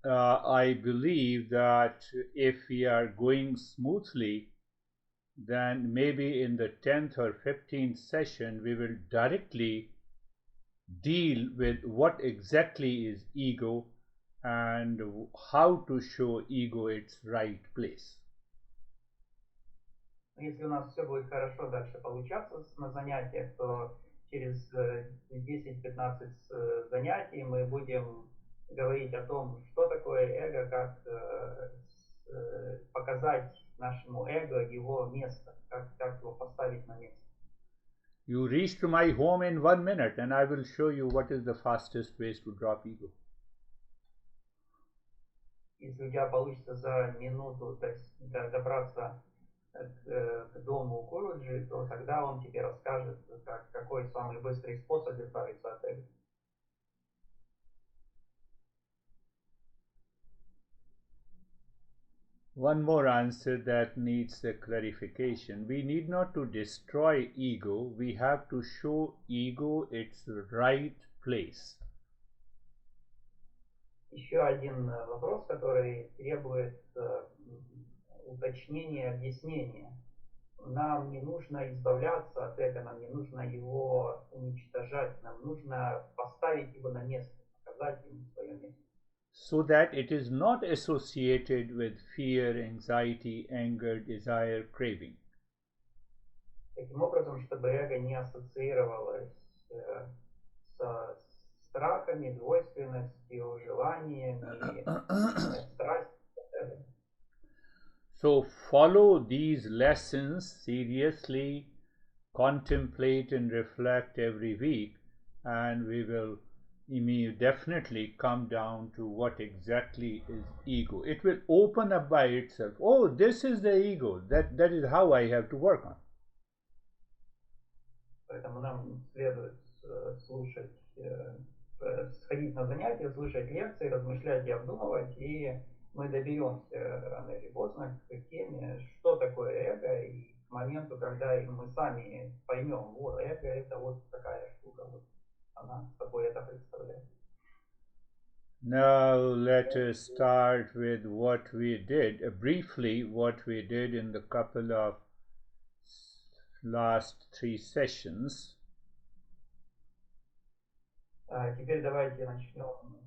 I believe that if we are going smoothly, then maybe in the 10th or 15th session, we will directly deal with what exactly is ego and how to show ego its right place. Если у нас все будет хорошо дальше получаться на занятиях, то через 10-15 занятий мы будем говорить о том, что такое эго, как показать нашему эго его место, как его поставить на место. You reach to my home in 1 minute and I will show you what is the fastest ways to drop ego. Если у тебя получится за минуту добраться к дому Гуруджи, то тогда он тебе расскажет, какой самый быстрый способ избавиться от эго. One more answer that needs a clarification. We need not to destroy ego, we have to show ego its right place. Еще один вопрос, который требует уточнения, объяснения. Нам не нужно избавляться от эго, нам не нужно его уничтожать, нам нужно поставить его на место, показать ему свое место. So that it is not associated with fear, anxiety, anger, desire, craving. Таким образом, чтобы эго не ассоциировалось со страхами, двойственностью, желаниями, страстью. So follow these lessons seriously, contemplate and reflect every week, and we will definitely come down to what exactly is ego. It will open up by itself. Oh, this is the ego. That is how I have to work on. Поэтому нам следует слушать, сходить на занятия, слушать лекции, размышлять и обдумывать, и мы доберемся рано или поздно к теме, что такое эго, и к моменту, когда мы сами поймем, вот эго это вот такая штука, вот она собой это представляет. Now let us start with what we did, briefly what we did in the couple of last 3 sessions. Теперь давайте начнем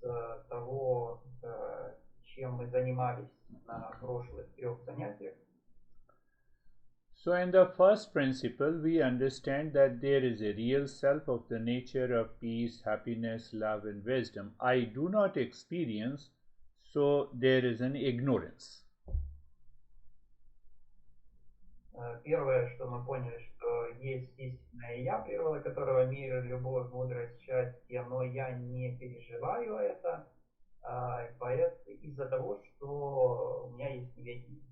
с того, чем мы занимались на прошлых 3 занятиях. So in the first principle, we understand that there is a real self of the nature of peace, happiness, love and wisdom. I do not experience, so there is an ignorance. Первое, что мы поняли, что есть истинное я, природа которого мир, любовь, мудрость, счастье, но я не переживаю это из-за того, что у меня есть неведение.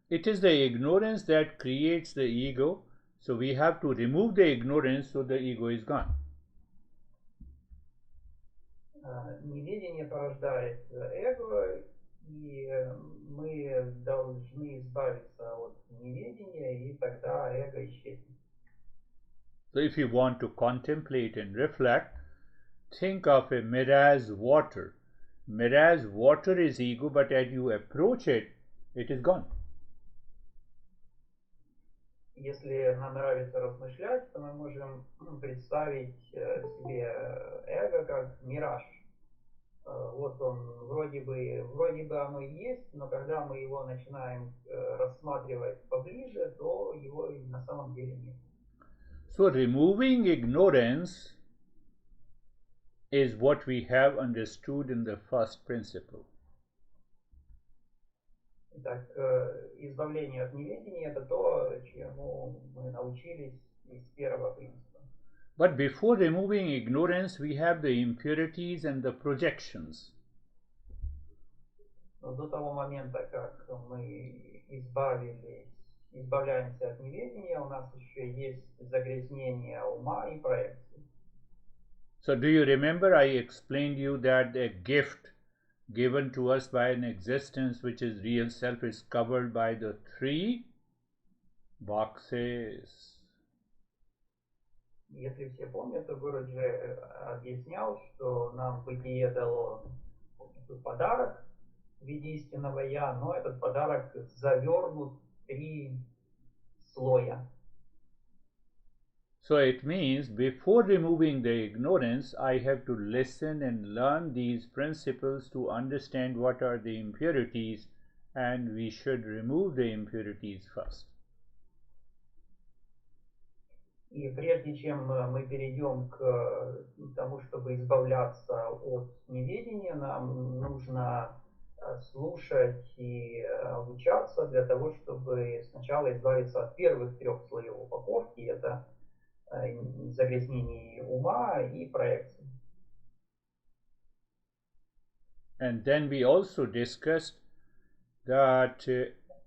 It is the ignorance that creates the ego, so we have to remove the ignorance so the ego is gone. Неведение порождает эго, и мы должны избавиться от неведения, и тогда эго исчезнет. So if you want to contemplate and reflect, think of a mirage water. Mirage water is ego, but as you approach it, it is gone. Если нам нравится размышлять, то мы можем представить себе эго как мираж. Вот он вроде бы оно и есть, но когда мы его начинаем рассматривать поближе, то его на самом деле нет. So removing ignorance is what we have understood in the first principle. Итак, избавление от неведения – это то, чему мы научились из первого принципа. But before removing ignorance, we have the impurities and the projections. Но до того момента, как мы избавляемся от неведения, у нас еще есть загрязнение ума и проекции. So do you remember I explained you that a gift given to us by an existence which is real self is covered by the 3 boxes. Если все помнят, то Гуруджи объяснял, что нам бытие дало подарок в виде истинного я, но этот подарок завернут в 3 слоя. So it means before removing the ignorance, I have to listen and learn these principles to understand what are the impurities, and we should remove the impurities first. И прежде чем мы перейдем к тому, чтобы избавляться от неведения, нам нужно слушать и обучаться для того, чтобы сначала избавиться от первых 3 слоев упаковки. Это загрязнений ума и проекций. And then we also discussed that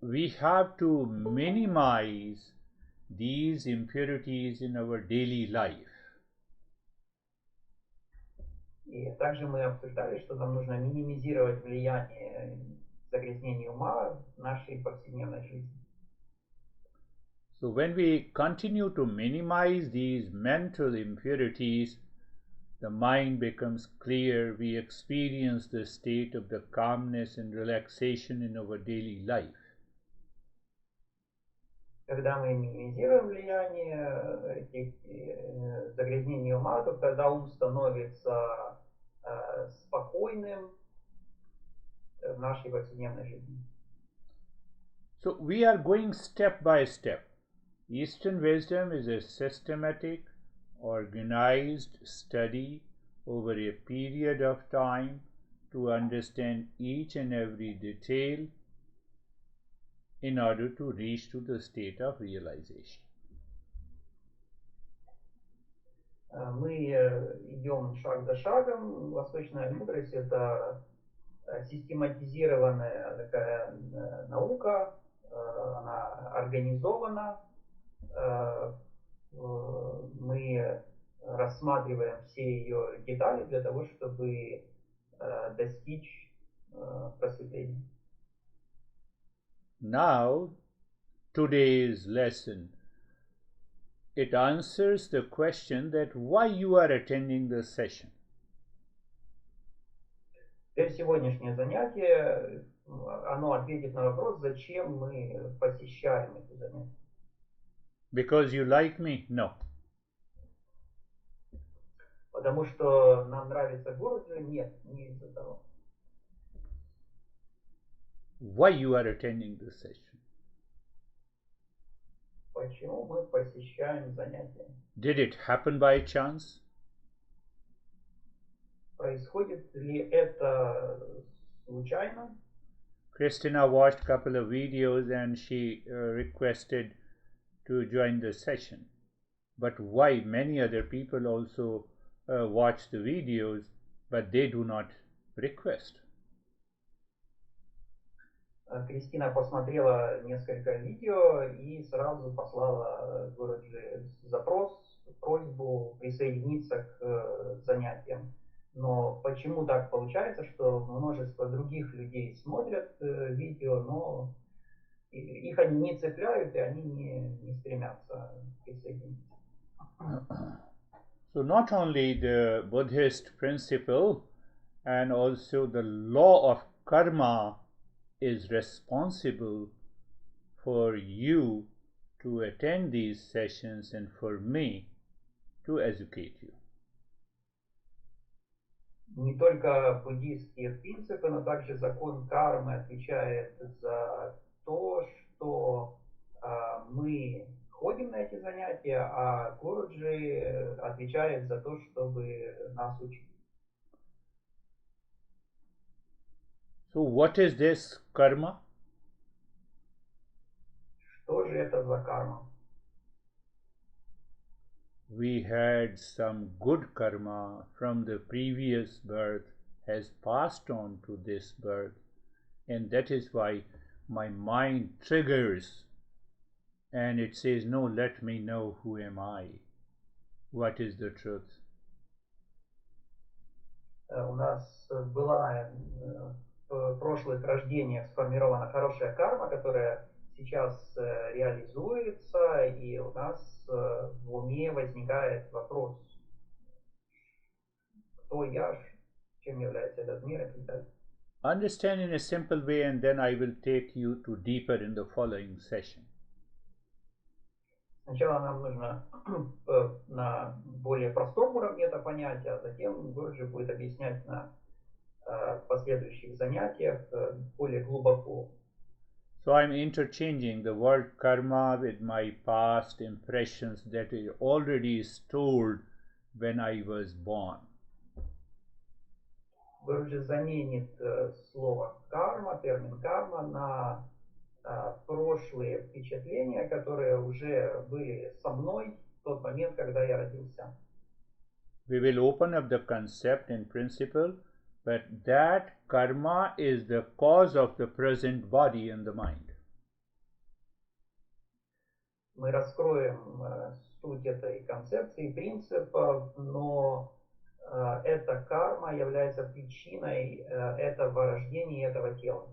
we have to minimize these impurities in our daily life. И также мы обсуждали, что нам нужно минимизировать влияние загрязнений ума в нашей повседневной жизни. So when we continue to minimize these mental impurities, the mind becomes clear. We experience the state of the calmness and relaxation in our daily life. Когда мы минимизируем влияние этих загрязнений ума, то тогда ум становится спокойным в нашей повседневной жизни. So we are going step by step. Eastern wisdom is a systematic, organized study over a period of time to understand each and every detail in order to reach to the state of realization. Мы идем шаг за шагом. Восточная мудрость – это систематизированная такая наука, она организована. Мы рассматриваем все ее детали для того, чтобы достичь просветления. Now, today's lesson, it answers the question that why you are attending the session. Теперь сегодняшнее занятие, оно ответит на вопрос, зачем мы посещаем эти занятия. Because you like me? No. Потому что нам нравится Гурджи? Нет, не из-за того. Why you are attending the session? Почему мы посещаем занятия? Did it happen by chance? Происходит ли это случайно? Christina watched a couple of videos and she requested to join the session. But why many other people also watch the videos, but they do not request? Кристина посмотрела несколько видео и сразу послала Гуруджи запрос, просьбу присоединиться к занятиям. Но почему так получается, что множество других людей смотрят видео, но их они не цепляют и они не стремятся присоединиться? So not only the Buddhist principle and also the law of karma is responsible for you to attend these sessions and for me to educate you. Не только буддийские принципы, но также закон кармы отвечает за то, что мы ходим на эти занятия, а Гуруджи отвечает за то, чтобы нас учить. So what is this karma? Что же это за карма? We had some good karma from the previous birth has passed on to this birth, and that is why my mind triggers and it says, no, let me know who am I, what is the truth. У нас была в прошлых рождениях сформирована хорошая карма, которая сейчас реализуется, и у нас в уме возникает вопрос, кто я, чем является этот мир и так далее. Understand in a simple way, and then I will take you to deeper in the following session. Сначала нам нужно на более простом уровне это понять, а затем Гурджи будет объяснять на последующих занятиях более глубоко. So I'm interchanging the word karma with my past impressions that is already stored when I was born. Гурджи заменит слово карма, термин карма на прошлые впечатления, которые уже были со мной в тот момент, когда я родился. We will open up the concept in principle, but that karma is the cause of the present body and the mind. Мы раскроем суть этой концепции, принципов, но эта карма является причиной этого рождения, этого тела.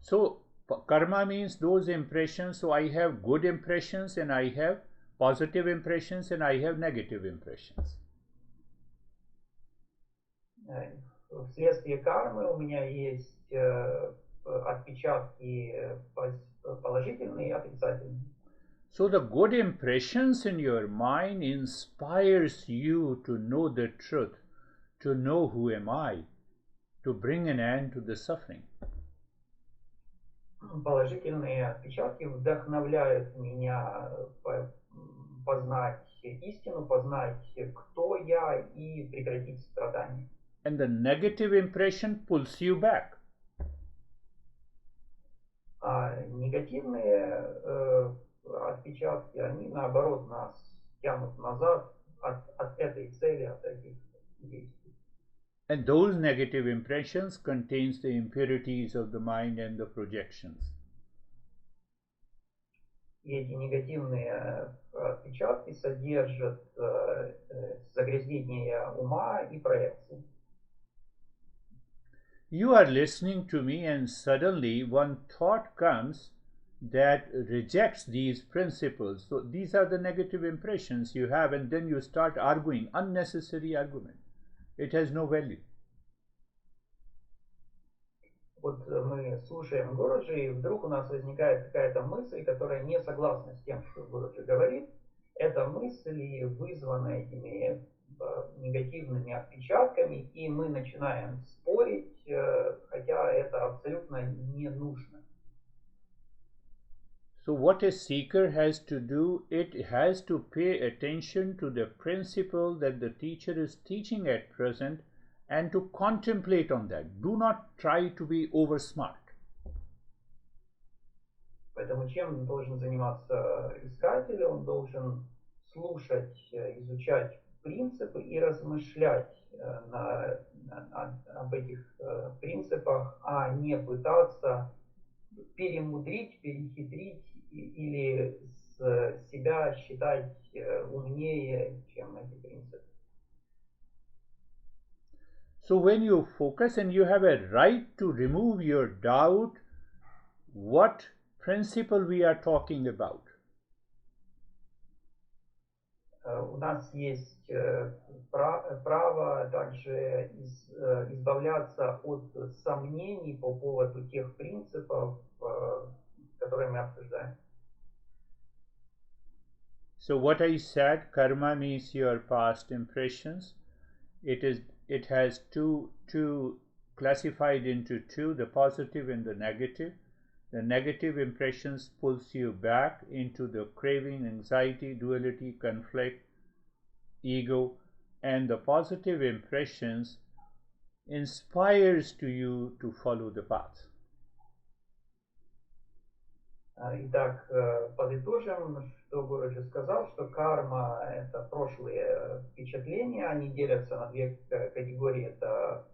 So karma means those impressions. So I have good impressions and I have positive impressions and I have negative impressions. Вследствие кармы у меня есть отпечатки положительные и отрицательные. So the good impressions in your mind inspires you to know the truth, to know who am I, to bring an end to the suffering. Положительные отпечатки вдохновляют меня познать истину, познать, кто я, и прекратить страдания. And the negative impression pulls you back. А негативные отпечатки, они наоборот нас тянут назад от этой цели, от этих действий. And those negative impressions contains the impurities of the mind and the projections. И эти негативные отпечатки содержат загрязнение ума и проекции. You are listening to me and suddenly one thought comes that rejects these principles. So these are the negative impressions you have, and then you start arguing, unnecessary argument. It has no value. Вот мы слушаем Гуруджи, и вдруг у нас возникает какая-то мысль, которая не согласна с тем, что Гуруджи говорит. Эта мысль вызвана этими негативными отпечатками, и мы начинаем спорить, хотя это абсолютно не нужно. So what a seeker has to do, it has to pay attention to the principle that the teacher is teaching at present and to contemplate on that. Do not try to be over smart. Поэтому чем должен заниматься искатель? Он должен слушать, изучать принципы и размышлять об этих принципах, а не пытаться перемудрить, перехитрить или себя считать умнее, чем эти принципы. So when you focus and you have a right to remove your doubt, what principle we are talking about? У нас есть право также избавляться от сомнений по поводу тех принципов, которые мы обсуждаем. So what I said, karma means your past impressions. It has two classified into two, the positive and the negative. The negative impressions pulls you back into the craving, anxiety, duality, conflict, ego, and the positive impressions inspires to you to follow the path. Итак, подытожим, что Гуруджи сказал, что карма – это прошлые впечатления, они делятся на две категории, это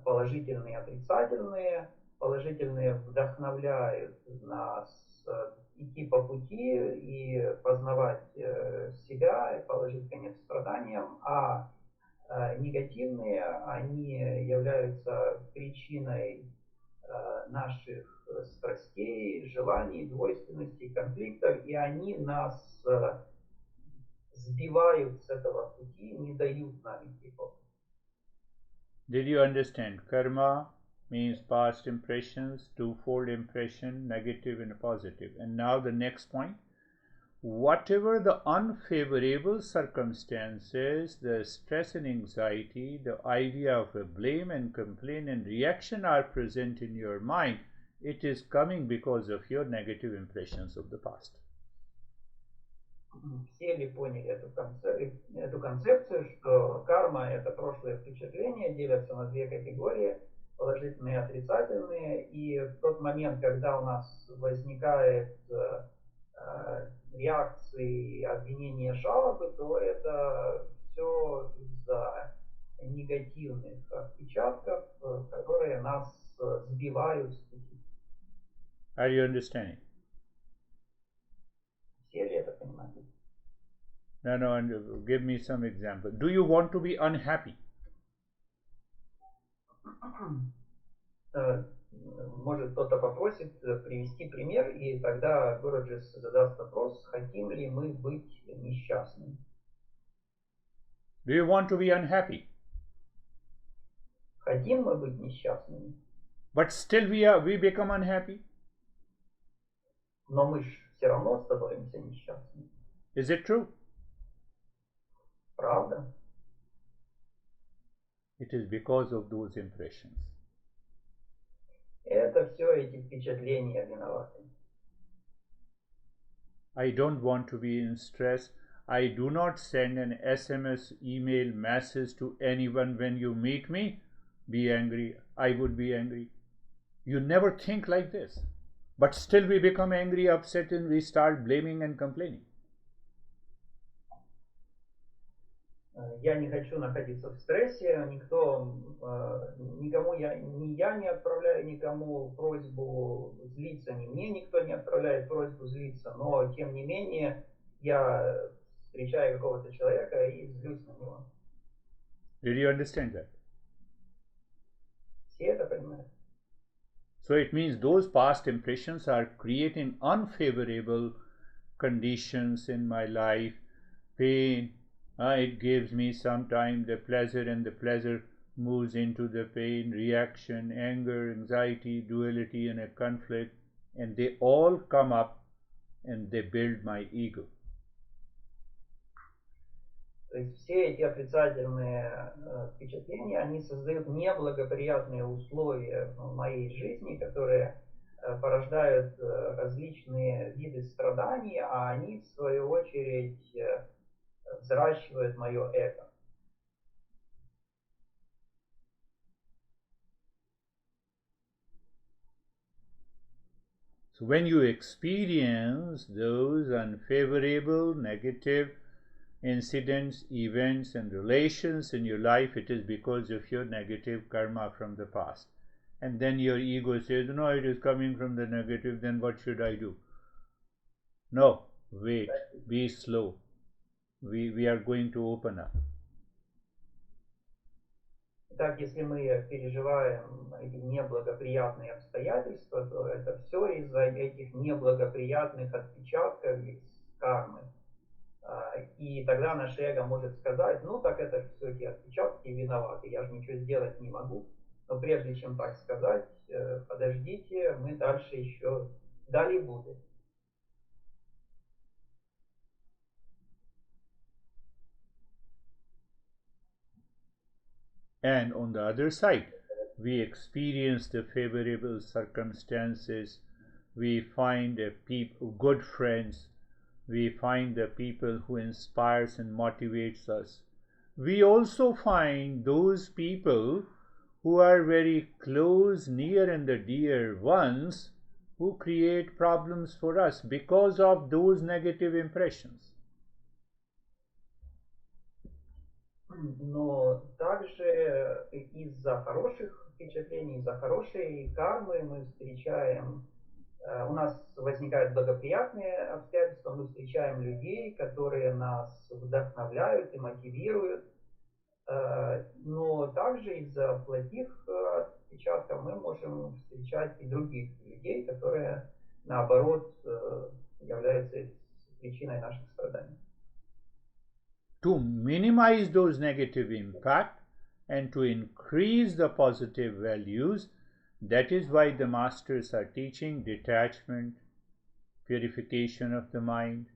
положительные и отрицательные. Положительные вдохновляют нас идти по пути и познавать себя, и положить конец страданиям, а негативные, они являются причиной наших страстей, желаний, двойственностей, конфликтов, и они нас сбивают с этого пути, не дают нам идти по пути. Did you understand? Karma means past impressions, twofold impression, negative and positive. And now the next point. Whatever the unfavorable circumstances, the stress and anxiety, the idea of a blame and complaint and reaction are present in your mind, it is coming because of your negative impressions of the past. Все ли поняли эту концепцию, что карма – это прошлые впечатления, делятся на две категории – положительные и отрицательные, и в тот момент, когда у нас возникает реакции, обвинения, жалобы, то это все из-за негативных отпечатков, которые нас сбивают с пути. Are you understanding? Все ли это понимают? No, give me some example. Do you want to be unhappy? Может, кто-то попросит привести пример, и тогда Гуруджис задаст вопрос, хотим ли мы быть несчастными. Do you want to be unhappy? Хотим мы быть несчастными? But still we become unhappy? Но мы же все равно становимся несчастными. Is it true? Правда? It is because of those impressions. Это все эти впечатления виноваты. I don't want to be in stress. I do not send an SMS, email, message to anyone when you meet me. Be angry. I would be angry. You never think like this. But still we become angry, upset, and we start blaming and complaining. Я не хочу находиться в стрессе, никому я не отправляю никому просьбу злиться, ни мне никто не отправляет просьбу злиться, но тем не менее я встречаю какого-то человека и злюсь на него. Did you understand that? Все это понимают. So it means those past impressions are creating unfavorable conditions in my life, pain. It gives me sometimes the pleasure, and the pleasure moves into the pain, reaction, anger, anxiety, duality, and a conflict, and they all come up and they build my ego. То есть все эти отрицательные впечатления, они создают неблагоприятные условия в моей жизни, которые порождают различные виды страданий, а они в свою очередь взращивают мое эго. So when you experience those unfavorable, negative incidents, events, and relations in your life, it is because of your negative karma from the past. And then your ego says, no, it is coming from the negative, then what should I do? No, wait, be slow. We are going to open up. Итак, если мы переживаем эти неблагоприятные обстоятельства, то это все из-за этих неблагоприятных отпечатков из кармы. И тогда наше эго может сказать, ну так это же все эти отпечатки виноваты, я же ничего сделать не могу. Но прежде чем так сказать, подождите, мы дальше еще далее будет. And on the other side, we experience the favorable circumstances, we find good friends, we find the people who inspires and motivates us. We also find those people who are very close, near, and the dear ones who create problems for us because of those negative impressions. Но также из-за хороших впечатлений, из-за хорошей кармы мы встречаем, у нас возникают благоприятные обстоятельства, мы встречаем людей, которые нас вдохновляют и мотивируют. Но также из-за плохих отпечатков мы можем встречать и других людей, которые, наоборот, являются причиной наших страданий. To minimize those negative impact, and to increase the positive values. That is why the masters are teaching detachment, purification of the mind,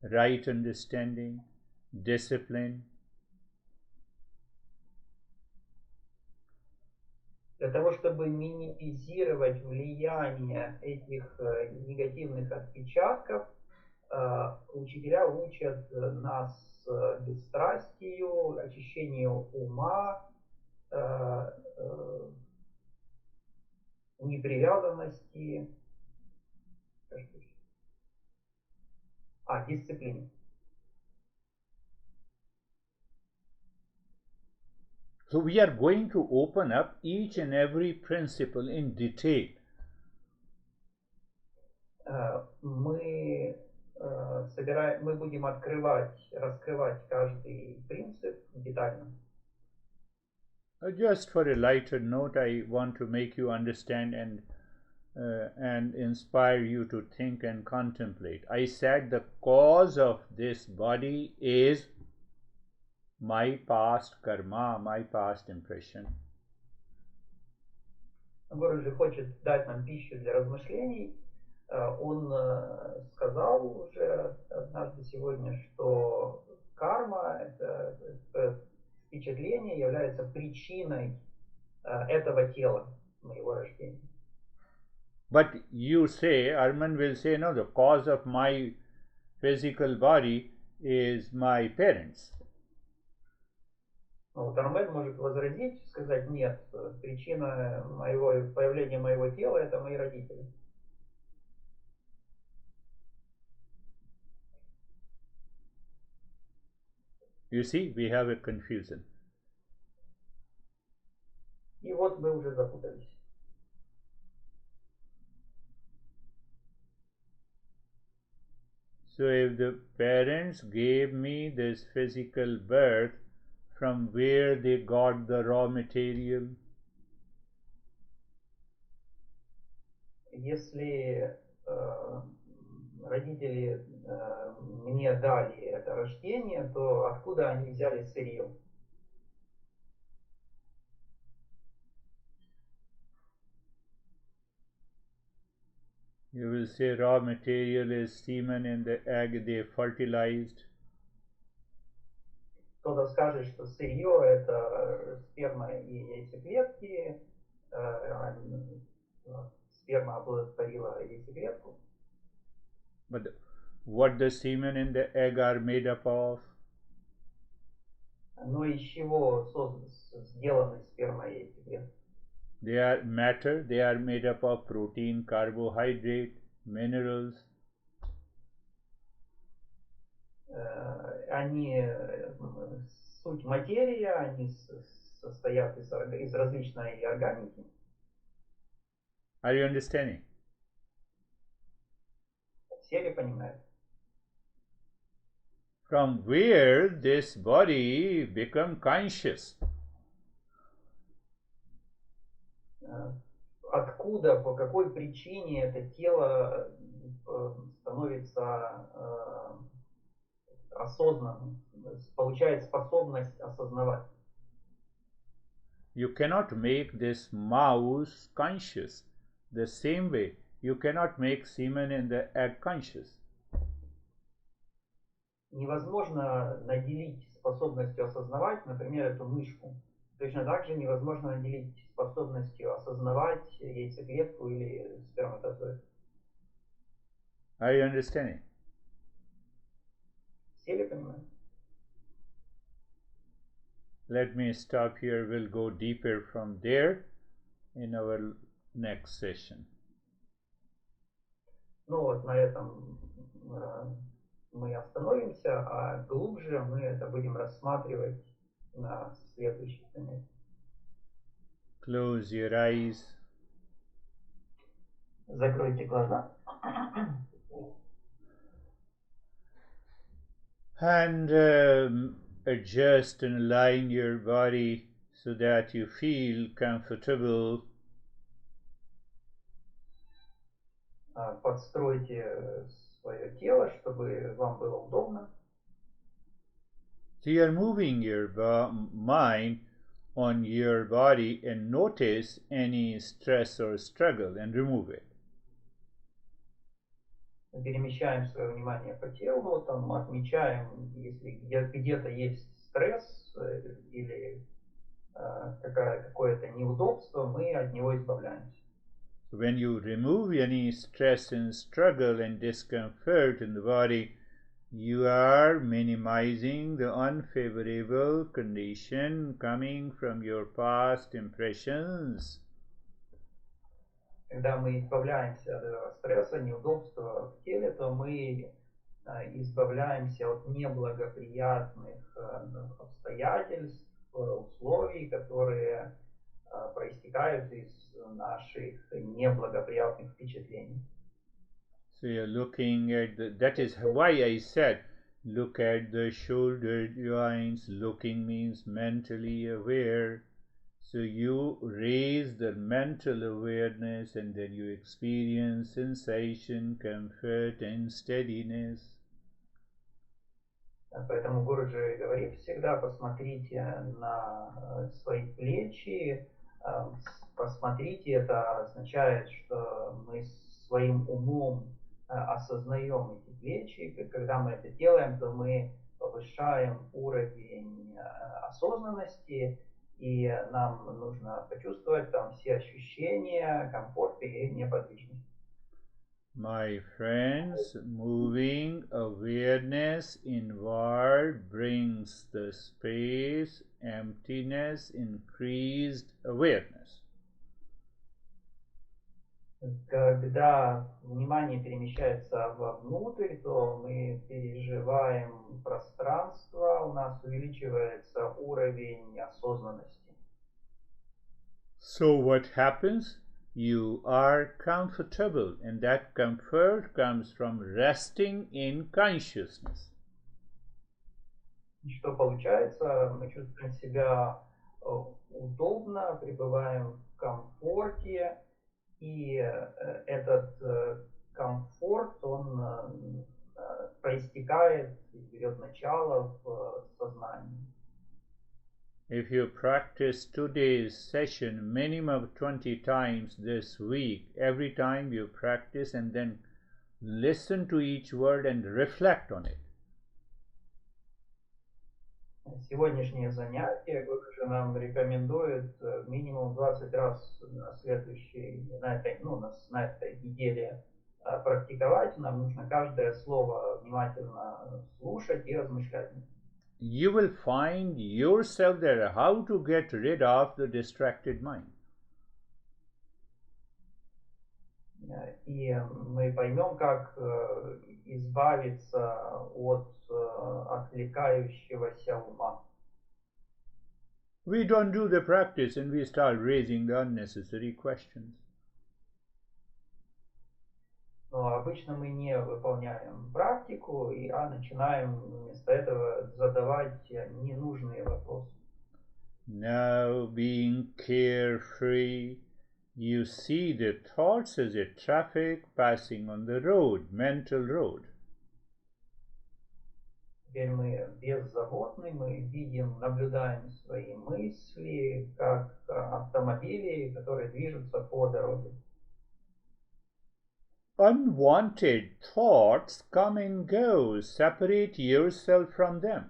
right understanding, discipline. Для того, чтобы минимизировать влияние этих негативных отпечатков, учителя учат нас бесстрастию, очищению ума, непривязанности, дисциплине. So we are going to open up each and every principle in detail. Мы будем раскрывать каждый принцип детально. Just for a lighter note, I want to make you understand and inspire you to think and contemplate. I said the cause of this body is my past karma, my past impression. Гуру же хочет дать нам пищу для размышлений. Он сказал уже однажды сегодня, что карма, это впечатление, является причиной этого тела, моего рождения. But you say, Arman will say, no, the cause of my physical body is my parents. Вот Армен может возразить, сказать, нет, причина появления моего тела – это мои родители. You see, we have a confusion. И вот мы уже запутались. So if the parents gave me this physical birth, from where they got the raw material? Если родители мне дали это рождение, то откуда они взяли сырье? You will say raw material is semen in the egg they fertilized. Кто-то скажет, что сырье это сперма и яйцеклетки, сперма оплодотворила яйцеклетку. But what the semen in the egg are made up of? Но из чего сделаны сперма и яйцеклетки? They are matter, they are made up of protein, carbohydrate, minerals. Они суть материя, они состоят из различной органики. Are you understanding? Все ли понимают? From where this body become conscious? Откуда, по какой причине это тело становится осознанным, получает способность осознавать? You cannot make this mouse conscious. The same way, you cannot make semen in the egg conscious. Невозможно наделить способностью осознавать, например, эту мышку. Точно так же невозможно наделить способностью осознавать яйцеклетку или сперматозоид. Are you understanding? Все ли понимают? Let me stop here. We'll go deeper from there in our next session. Ну вот на этом мы остановимся, а глубже мы это будем рассматривать на следующих занятиях. Close your eyes. Закройте глаза. And adjust and align your body so that you feel comfortable. Подстройте свое тело, чтобы вам было удобно. So you are moving your mind on your body and notice any stress or struggle and remove it. Перемещаем свое внимание по телу, там отмечаем, если где-то есть стресс или какое-то неудобство, мы от него избавляемся. When you remove any stress and struggle and discomfort in the body, you are minimizing the unfavorable condition coming from your past impressions. Когда мы избавляемся от этого стресса, неудобства в теле, то мы избавляемся от неблагоприятных обстоятельств, условий, которые проистекают из наших неблагоприятных впечатлений. So you're looking at that is why I said look at the shoulder joints. Looking means mentally aware. So you raise the mental awareness and then you experience sensation, comfort and steadiness. Поэтому Гуруджи говорит всегда: посмотрите на свои плечи, посмотрите, это означает, что мы своим умом осознаем эти плечи. Когда мы это делаем, то мы повышаем уровень осознанности, и нам нужно почувствовать там все ощущения, комфорт и неподвижность. My friends, moving awareness inward brings the space, emptiness, increased awareness. Когда внимание перемещается вовнутрь, то мы переживаем пространство, у нас увеличивается уровень осознанности. So what happens? You are comfortable, and that comfort comes from resting in consciousness. И что получается? Мы чувствуем себя удобно, пребываем в комфорте, и этот комфорт, он проистекает, берет начало в сознании. If you practice today's session minimum of 20 times this week, every time you practice and then listen to each word and reflect on it. Сегодняшнее занятие Гурджи нам рекомендует минимум 20 раз на этой неделе практиковать. Нам нужно каждое слово внимательно слушать и размышлять. You will find yourself there how to get rid of the distracted mind. И мы поймем, как избавиться от отвлекающегося ума. We don't do the practice and we start raising the unnecessary questions. Но обычно мы не выполняем практику, а начинаем вместо этого задавать ненужные вопросы. Now, being carefree, you see the thoughts as a traffic passing on the road, mental road. Теперь мы беззаботны, мы видим, наблюдаем свои мысли, как автомобили, которые движутся по дороге. Unwanted thoughts come and go. Separate yourself from them.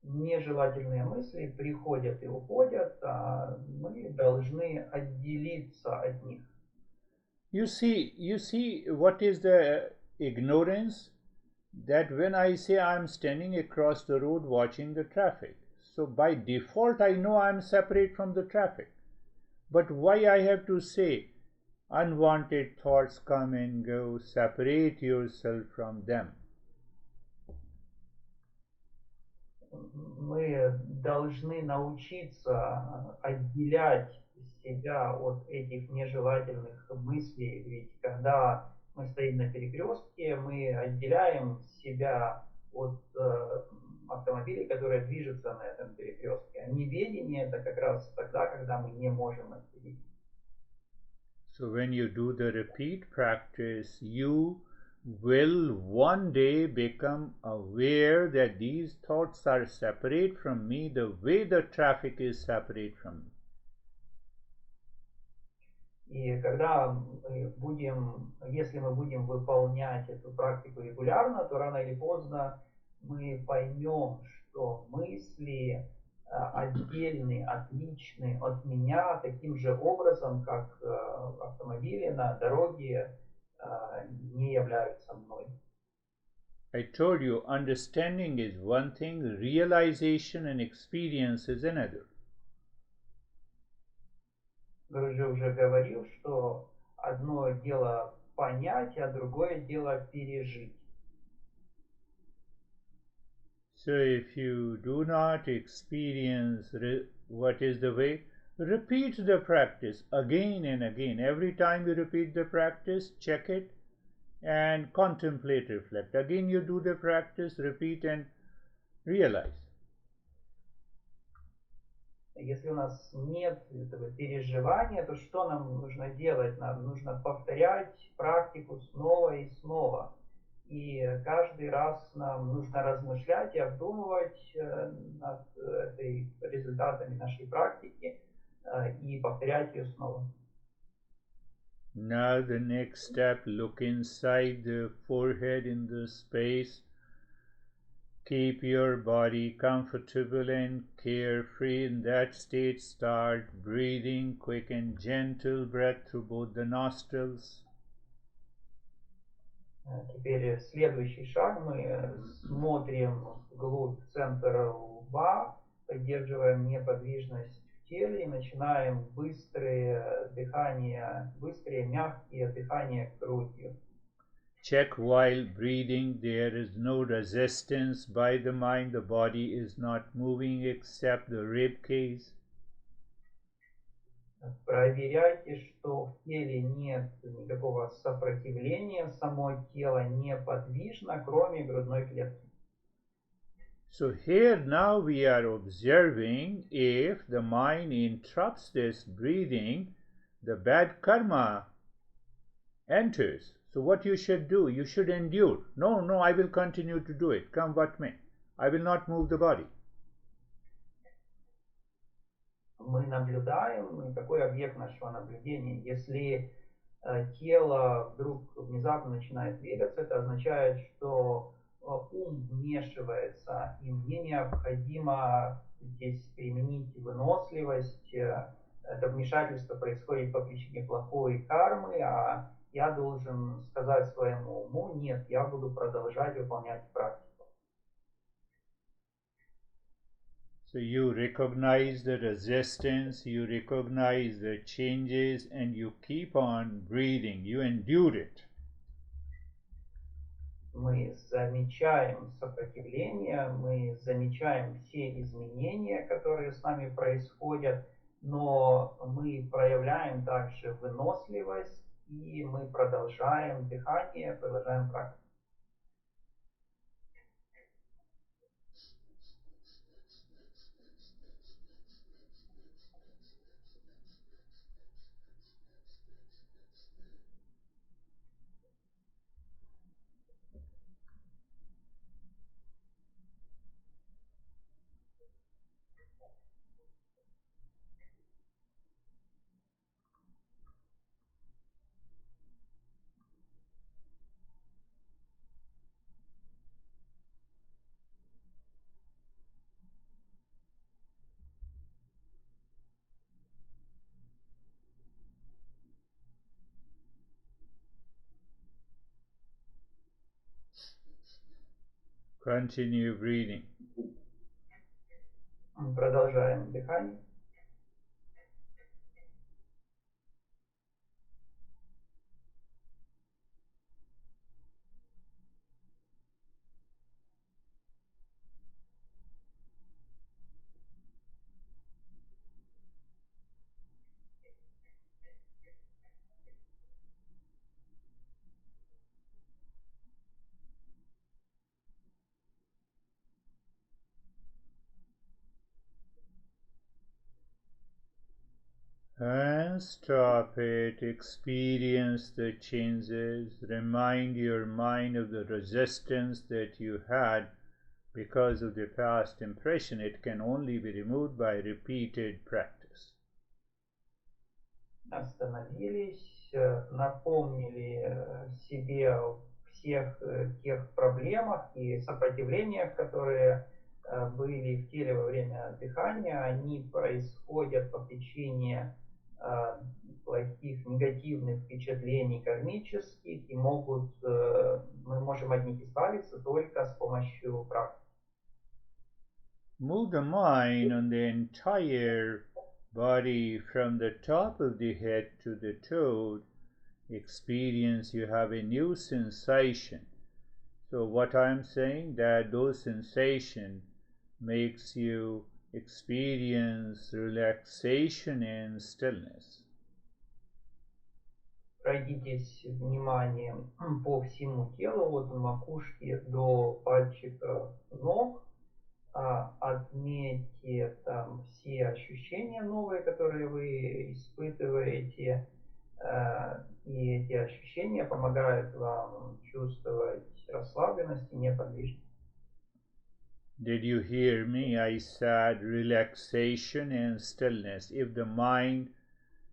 Нежелательные мысли приходят и уходят, а мы должны отделиться от них. You see what is the ignorance? That when I say I'm standing across the road watching the traffic, so by default I know I'm separate from the traffic. But why I have to say unwanted thoughts come and go, separate yourself from them? Мы должны научиться отделять себя от этих нежелательных мыслей, ведь когда мы стоим на перекрестке, мы отделяем себя от автомобилей, которые движутся на этом перекрестке. А неведение это как раз тогда, когда мы не можем отделить. So when you do the repeat practice, you will one day become aware that these thoughts are separate from me the way the traffic is separate from me. И когда если мы будем выполнять эту практику регулярно, то рано или поздно мы поймем, что мысли отдельны, отличны от меня таким же образом, как автомобили на дороге не являются мной. I told you, understanding is one thing, realization and experience is another. Гурджи уже говорил, что одно дело понять, а другое дело пережить. So if you do not experience what is the way, repeat the practice again and again. Every time you repeat the practice, check it and contemplate, reflect. Again you do the practice, repeat and realize. Если у нас нет этого переживания, то что нам нужно делать? Нам нужно повторять практику снова и снова. И каждый раз нам нужно размышлять и обдумывать над результатами нашей практики и повторять ее снова. Now the next step, look inside the forehead in the space. Keep your body comfortable and carefree. In that state, start breathing quick and gentle breath through both the nostrils. Теперь следующий шаг. Мы смотрим вглубь центра лба, поддерживаем неподвижность в теле и начинаем быстрые мягкие дыхания грудью. Check while breathing, there is no resistance by the mind. The body is not moving except the rib cage. Проверяйте, что в теле нет никакого сопротивления, само тело неподвижно, кроме грудной клетки. So here now we are observing if the mind interrupts this breathing, the bad karma enters. So what you should do, you should endure. No, I will continue to do it, come what may. I will not move the body. Мы наблюдаем, какой объект нашего наблюдения. Если тело вдруг внезапно начинает двигаться, это означает, что ум вмешивается, и мне необходимо здесь применить выносливость. Это вмешательство происходит по причине плохой кармы, а я должен сказать своему уму: нет, я буду продолжать выполнять практику. So you recognize the resistance, you recognize the changes, and you keep on breathing. You endure it. Мы замечаем сопротивление, мы замечаем все изменения, которые с нами происходят, но мы проявляем также выносливость, и мы продолжаем дыхание, продолжаем практику. Continue breathing. Продолжаем дыхание. And Then stop it, experience the changes, remind your mind of the resistance that you had because of the past impression. It can only be removed by repeated practice. Остановились, напомнили себе о всех тех проблемах и сопротивлениях, которые были в теле во время дыхания. Они происходят по причине плохих негативных впечатлений кармических и мы можем от них избавиться только с помощью практики. Move the mind on the entire body from the top of the head to the toe. Experience, you have a new sensation. So what I am saying, that those sensation makes you experience relaxation and stillness. Пройдитесь вниманием по всему телу, от макушки до пальчиков ног. Отметьте там все ощущения новые, которые вы испытываете, и эти ощущения помогают вам чувствовать расслабленность и неподвижность. Did you hear me? I said relaxation and stillness. If the mind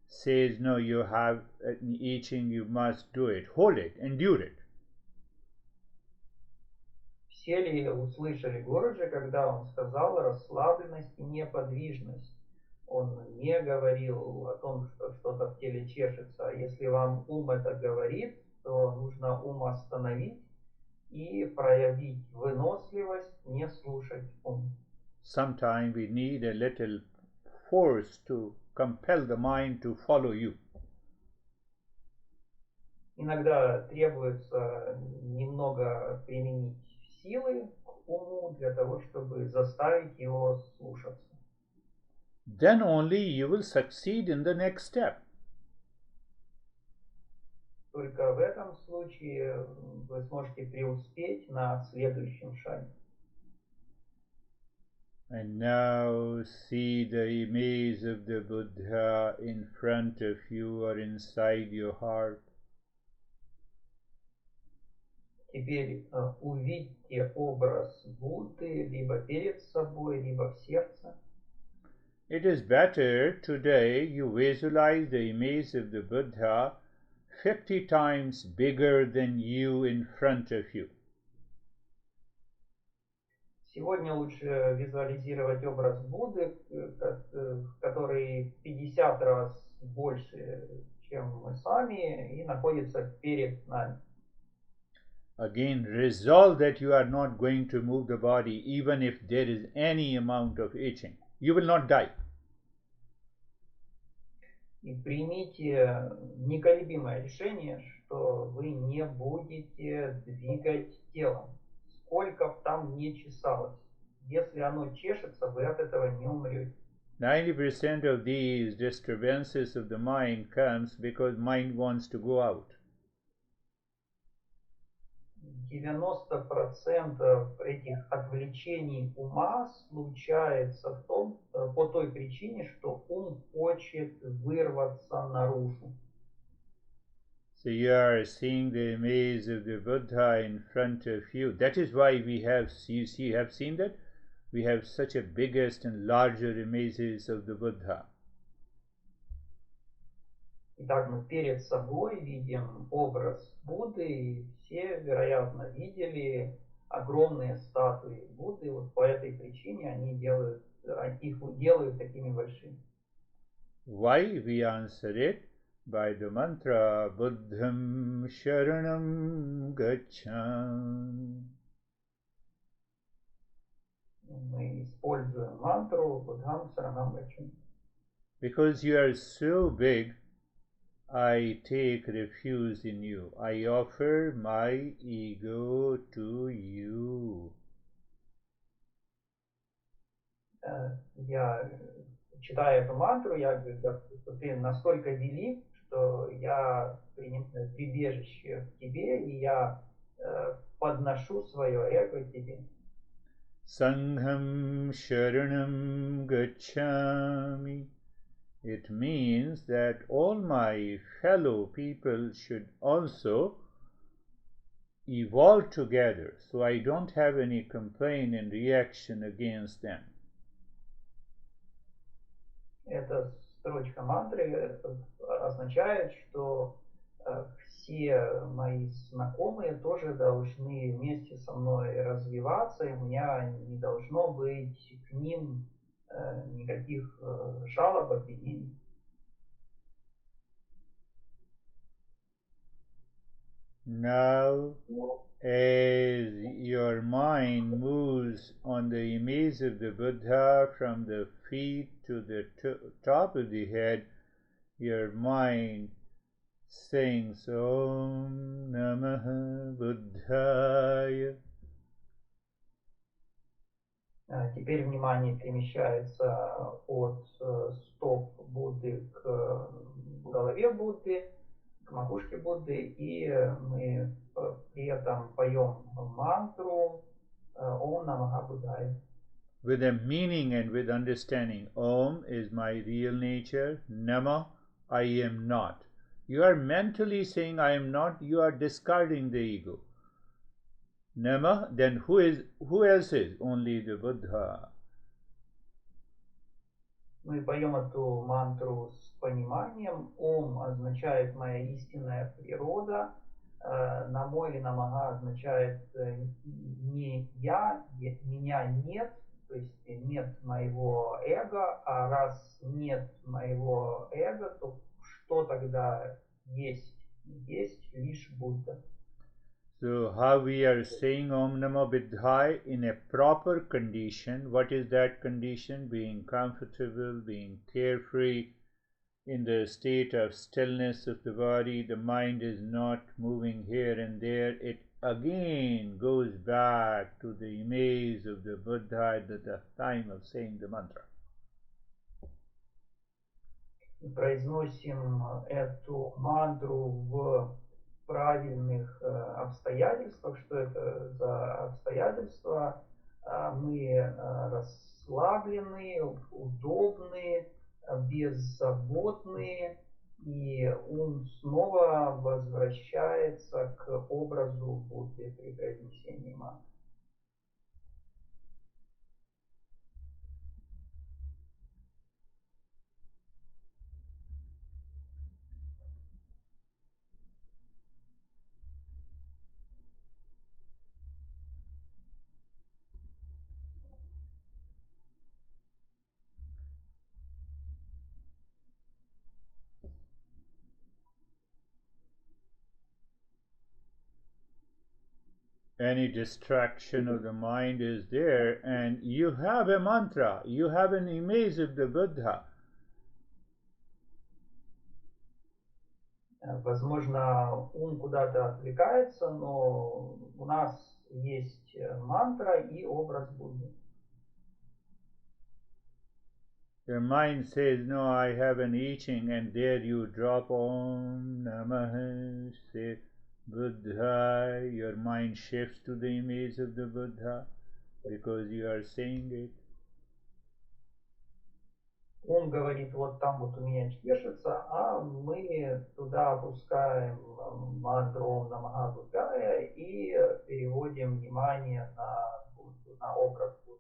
says, no, you have itching, you must do it, hold it, endure it. Все ли услышали Гуруджи, когда он сказал расслабленность и неподвижность? Он не говорил о том, что что-то в теле чешется. Если вам ум это говорит, то нужно ум остановить и проявить выносливость, не слушать ум. Sometimes we need a little force to compel the mind to follow you. Иногда требуется немного применить силы к уму для того, чтобы заставить его слушаться. Then only you will succeed in the next step. Только в этом случае вы сможете преуспеть на следующем шаге. And now see the image of the Buddha in front of you or inside your heart. Теперь увидьте образ Будды либо перед собой, либо в сердце. It is better today you visualize the image of the Buddha 50 times bigger than you in front of you. Сегодня лучше визуализировать образ Будды, который 50 раз больше, чем мы сами, и находится перед нами. Again, resolve that you are not going to move the body even if there is any amount of itching. You will not die. И примите неколебимое решение, что вы не будете двигать телом, сколько бы там ни чесалось. Если оно чешется, вы от этого не умрете. 90% of these disturbances of the mind comes because mind wants to go out. 90% этих отвлечений ума случается по той причине, что ум хочет вырваться наружу. So you are seeing the image of the Buddha in front of you. That is why we have, you have seen that? We have such a biggest and larger images of the Buddha. Итак, мы перед собой видим образ Будды, и все, вероятно, видели огромные статуи Будды. Вот по этой причине их делают такими большими. Why? We answer it by the mantra Buddham Sharanam Gacchami. Мы используем мантру Буддхам Саранам Гачами. Because you are so big, I take refuge in you. I offer my ego to you. Я, читая эту мантру, я говорю, что ты настолько велик, что я принимаю прибежище в тебе, и я подношу свое эго тебе. Sangham Sharanam Gacchami. It it means that all my fellow people should also evolve together, so I don't have any complaint and reaction against them. Эта строчка мантры означает, что все мои знакомые тоже должны вместе со мной развиваться, и у меня не должно быть к ним никаких жалоб, обвинений. Now, as your mind moves on the image of the Buddha from the feet to the top of the head, your mind sings Om Namah Buddhaya. Теперь внимание перемещается от стоп Будды к голове Будды, к макушке Будды, и мы при этом поем мантру Ом Намаха Буддхая. With a meaning and with understanding. Om is my real nature. Nama, I am not. You are mentally saying I am not, you are discarding the ego. Nama, then who else is? Only the Buddha. Мы поем эту мантру с пониманием. Ом означает моя истинная природа. Намо или намага означает не я, меня нет, то есть нет моего эго, а раз нет моего эго, то что тогда есть? Есть лишь Будда. So how we are saying Om Namo Buddhaya in a proper condition. What is that condition? Being comfortable, being carefree, in the state of stillness of the body. The mind is not moving here and there. It again goes back to the image of the Buddha at the time of saying the mantra. Произносим эту мантру в правильных обстоятельствах. Что это за обстоятельства? Мы расслаблены, удобны, беззаботны, и ум снова возвращается к образу Будды при произнесении мантры. Any distraction of the mind is there, and you have a mantra, you have an image of the Buddha. Возможно, ум куда-то отвлекается, но у нас есть мантра и образ Будды. Your mind says, no, I have an itching, and there you drop Om Namah, say Buddha. Your mind shifts to the image of the Buddha because you are saying it. Он говорит, вот там вот у меня чешется, а мы туда опускаем мантру Ом Намаха Буддхая и переводим внимание на Будду, на образ Будды.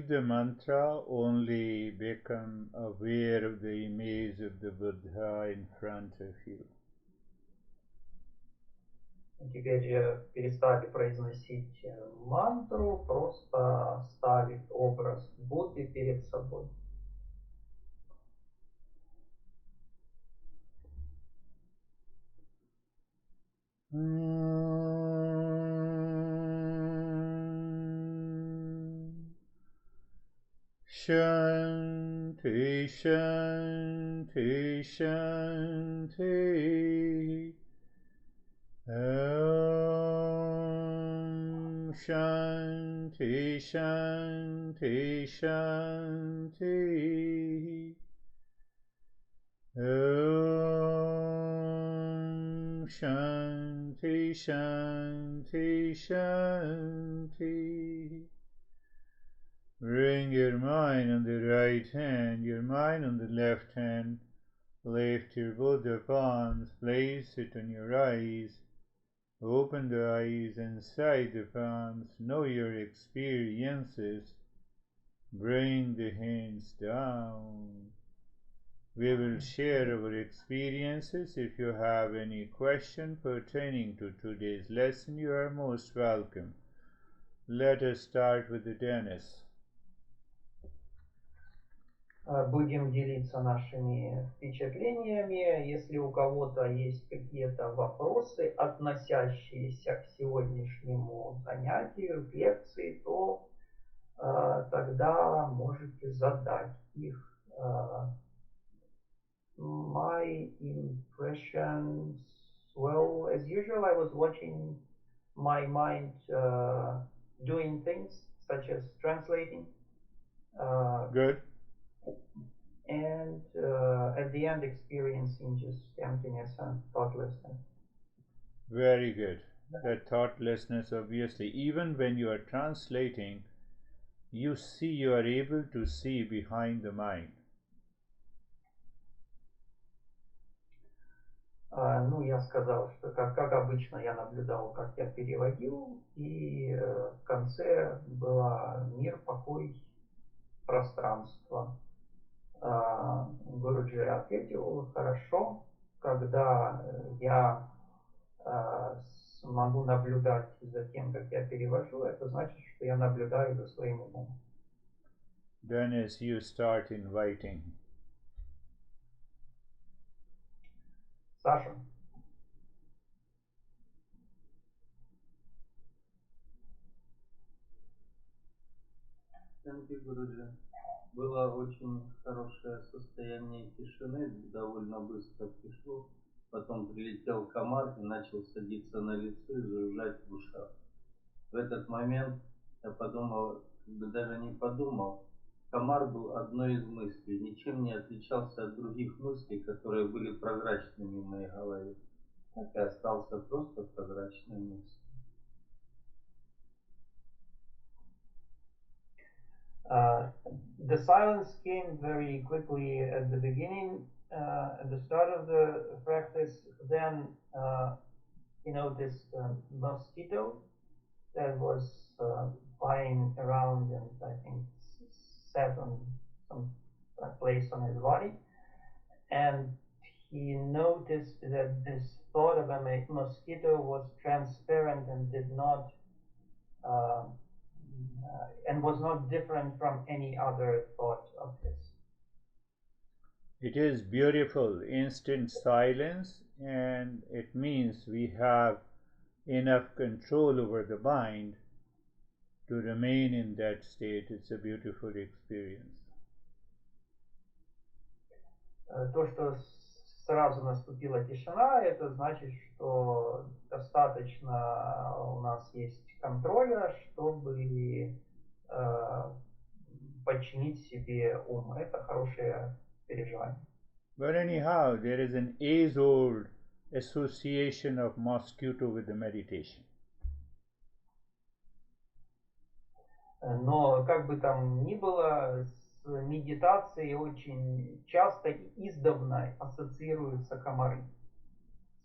repeat the mantra, only become aware of the image of the Buddha in front of you. Теперь перестали произносить мантру, просто ставить образ Будды перед собой. Shanti, Shanti, Shanti. Om Shanti, Shanti, Shanti. Om Shanti, Shanti, Shanti. Bring your mind on the right hand, your mind on the left hand. Lift your both the palms, place it on your eyes. Open the eyes inside the palms, know your experiences. Bring the hands down. We will share our experiences. If you have any question pertaining to today's lesson, you are most welcome. Let us start with the Dennis. Будем делиться нашими впечатлениями. Если у кого-то есть какие-то вопросы, относящиеся к сегодняшнему занятию, к лекции, то тогда можете задать их. My impressions, well, as usual, I was watching my mind doing things such as translating. Good. And at the end experiencing just emptiness and thoughtlessness. Very good. That thoughtlessness, obviously, even when you are translating, you are able to see behind the mind. Ну, я сказал, что как обычно я наблюдал, как я переводил, и в конце было мир, покой, пространство. Гуруджи ответил: хорошо, когда я смогу наблюдать за тем, как я перевожу, это значит, что я наблюдаю за своим умом. Then as you start inviting. Саша. Thank you, Guruji. Было очень хорошее состояние тишины, довольно быстро пришло. Потом прилетел комар и начал садиться на лицо и жужжать в ушах. В этот момент я подумал, даже не подумал, комар был одной из мыслей, ничем не отличался от других мыслей, которые были прозрачными в моей голове. Так и остался просто прозрачной мыслью. The silence came very quickly at the beginning, at the start of the practice. Then he noticed a mosquito that was flying around and I think sat on some place on his body. And he noticed that this thought of a mosquito was transparent and did not and was not different from any other thought of his. It is beautiful, instant silence, and it means we have enough control over the mind to remain in that state. It's a beautiful experience. То, что сразу наступила тишина, это значит, что достаточно у нас есть контроля, чтобы подчинить себе ум. Это хорошее переживание. But anyhow, there is an age-old association of mosquito with the meditation. Но как бы там ни было, с медитацией очень часто и издавна ассоциируются комары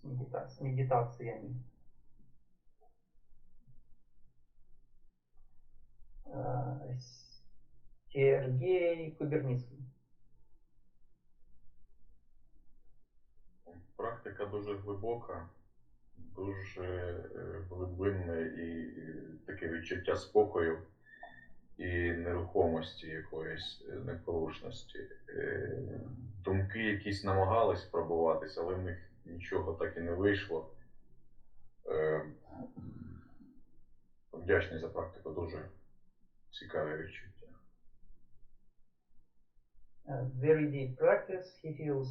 с медитациями. Сергей Куберницкий. Практика дуже глибока, дуже глибинне і таке відчуття спокою і нерухомості якоїсь непорушності. Думки якісь намагались пробуватися, але в них нічого так і не вийшло. Вдячний за практику, дуже цікаве відчуття. Very deep practice. He feels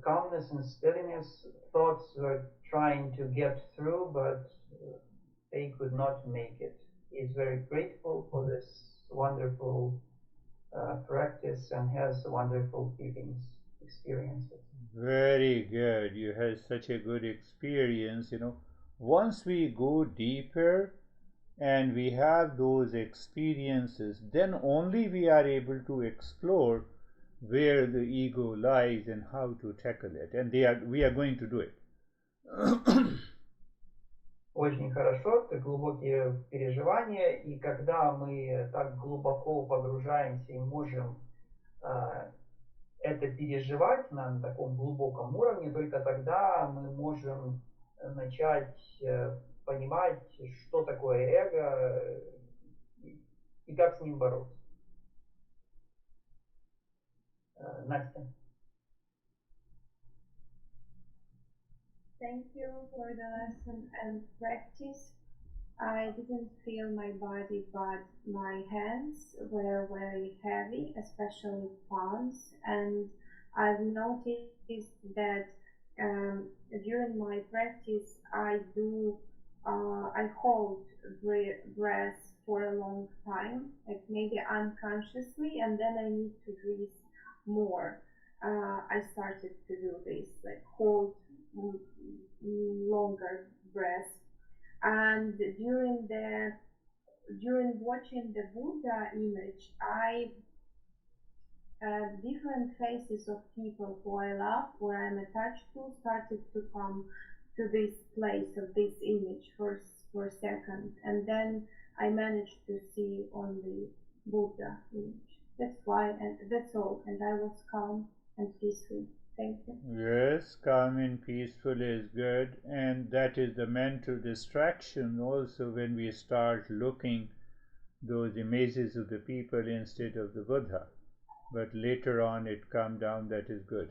calmness and steadiness. Thoughts were trying to get through, but they could not make it. He is very grateful for this wonderful practice and has wonderful feelings, experiences. Very good. You had such a good experience. Once we go deeper and we have those experiences, then only we are able to explore where the ego lies and how to tackle it. And we are going to do it. Очень хорошо, это глубокие переживания, и когда мы так глубоко погружаемся и можем это переживать на таком глубоком уровне, только тогда мы можем начать понимать, что такое эго и как с ним бороться. Настя. Thank you for the lesson and practice. I didn't feel my body, but my hands were very heavy, especially palms, and I've noticed that during my practice I hold breath for a long time, like maybe unconsciously, and then I need to breathe more. I started to do this, like hold longer breath. And during watching the Buddha image, different faces of people who I love, or I'm attached to, started to come to this place of this image for a second, and then I managed to see only Buddha image. That's why, and that's all. And I was calm and peaceful. Thank you. Yes, calm and peaceful is good, and that is the mental distraction also when we start looking those images of the people instead of the Buddha. But later on it calmed down, that is good.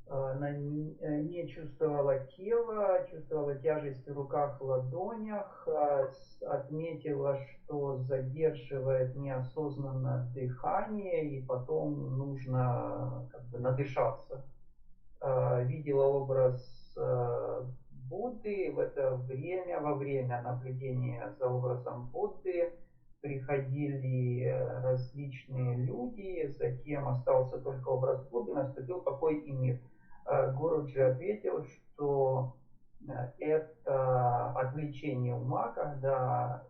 Она не чувствовала тела, чувствовала тяжесть в руках, в ладонях, отметила, что задерживает неосознанно дыхание, и потом нужно как бы надышаться. Видела образ Будды в это время, во время наблюдения за образом Будды, приходили различные люди, затем остался только образ Будды, наступил покой и мир. Гуруджи ответил, что это отвлечение ума, когда